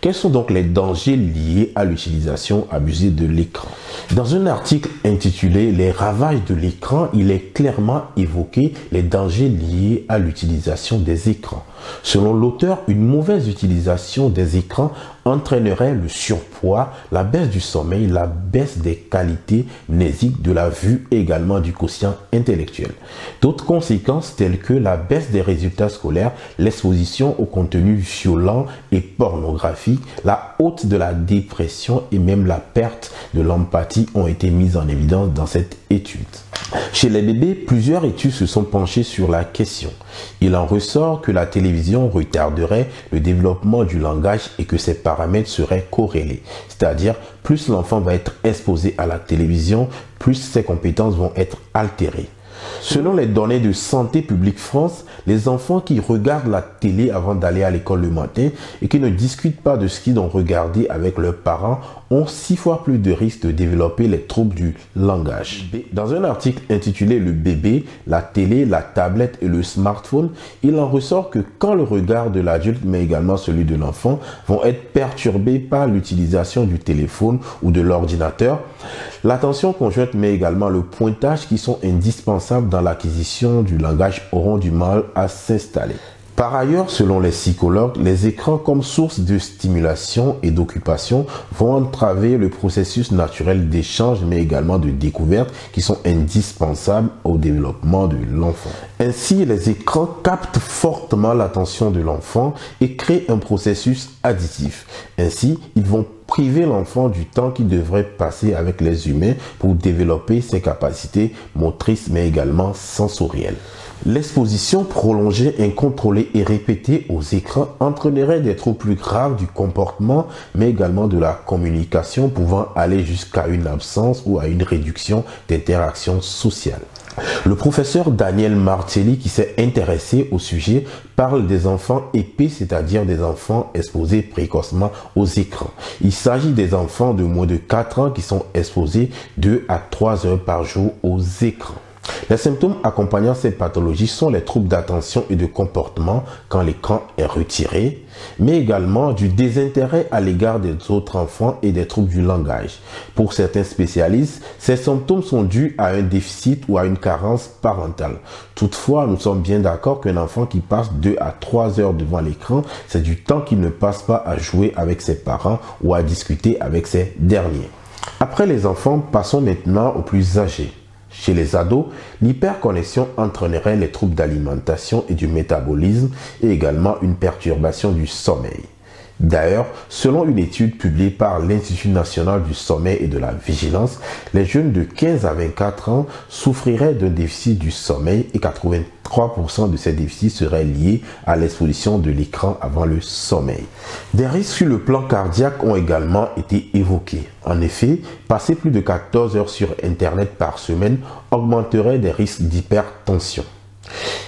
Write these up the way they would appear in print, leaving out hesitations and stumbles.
Quels sont donc les dangers liés à l'utilisation abusée de l'écran? Dans un article intitulé « Les ravages de l'écran », il est clairement évoqué les dangers liés à l'utilisation des écrans. Selon l'auteur, une mauvaise utilisation des écrans entraînerait le surpoids, la baisse du sommeil, la baisse des qualités mnésiques de la vue et également du quotient intellectuel. D'autres conséquences telles que la baisse des résultats scolaires, l'exposition au contenu violent et pornographique, la hausse de la dépression et même la perte de l'empathie ont été mises en évidence dans cette étude. Chez les bébés, plusieurs études se sont penchées sur la question. Il en ressort que la télévision retarderait le développement du langage et que ses paramètres seraient corrélés. C'est-à-dire, plus l'enfant va être exposé à la télévision, plus ses compétences vont être altérées. Selon les données de Santé publique France, les enfants qui regardent la télé avant d'aller à l'école le matin et qui ne discutent pas de ce qu'ils ont regardé avec leurs parents ont 6 fois plus de risques de développer les troubles du langage. Dans un article intitulé « Le bébé, la télé, la tablette et le smartphone », il en ressort que quand le regard de l'adulte mais également celui de l'enfant vont être perturbés par l'utilisation du téléphone ou de l'ordinateur, l'attention conjointe mais également le pointage qui sont indispensables dans l'acquisition du langage auront du mal à s'installer. Par ailleurs, selon les psychologues, les écrans comme source de stimulation et d'occupation vont entraver le processus naturel d'échange mais également de découverte qui sont indispensables au développement de l'enfant. Ainsi, les écrans captent fortement l'attention de l'enfant et créent un processus additif. Ainsi, ils vont priver l'enfant du temps qu'il devrait passer avec les humains pour développer ses capacités motrices mais également sensorielles. L'exposition prolongée, incontrôlée et répétée aux écrans entraînerait des troubles plus graves du comportement, mais également de la communication, pouvant aller jusqu'à une absence ou à une réduction d'interaction sociale. Le professeur Daniel Martelly, qui s'est intéressé au sujet, parle des enfants épais, c'est-à-dire des enfants exposés précocement aux écrans. Il s'agit des enfants de moins de 4 ans qui sont exposés 2 à 3 heures par jour aux écrans. Les symptômes accompagnant ces pathologies sont les troubles d'attention et de comportement quand l'écran est retiré, mais également du désintérêt à l'égard des autres enfants et des troubles du langage. Pour certains spécialistes, ces symptômes sont dus à un déficit ou à une carence parentale. Toutefois, nous sommes bien d'accord qu'un enfant qui passe 2 à 3 heures devant l'écran, c'est du temps qu'il ne passe pas à jouer avec ses parents ou à discuter avec ces derniers. Après les enfants, passons maintenant aux plus âgés. Chez les ados, l'hyperconnexion entraînerait les troubles d'alimentation et du métabolisme et également une perturbation du sommeil. D'ailleurs, selon une étude publiée par l'Institut national du sommeil et de la vigilance, les jeunes de 15 à 24 ans souffriraient d'un déficit du sommeil et 83% de ces déficits seraient liés à l'exposition de l'écran avant le sommeil. Des risques sur le plan cardiaque ont également été évoqués. En effet, passer plus de 14 heures sur Internet par semaine augmenterait des risques d'hypertension.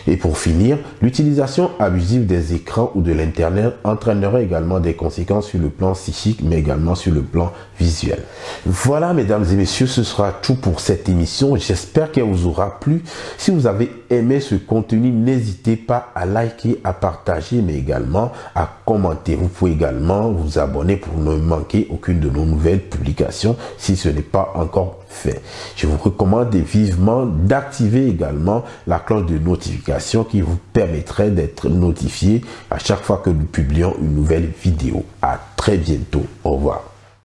Et pour finir, l'utilisation abusive des écrans ou de l'Internet entraînerait également des conséquences sur le plan psychique, mais également sur le plan visuel. Voilà, mesdames et messieurs, ce sera tout pour cette émission. J'espère qu'elle vous aura plu. Si vous avez aimé ce contenu, n'hésitez pas à liker, à partager, mais également à commenter. Vous pouvez également vous abonner pour ne manquer aucune de nos nouvelles publications si ce n'est pas encore fait. Je vous recommande vivement d'activer également la cloche de notification qui vous permettrait d'être notifié à chaque fois que nous publions une nouvelle vidéo. À très bientôt. Au revoir.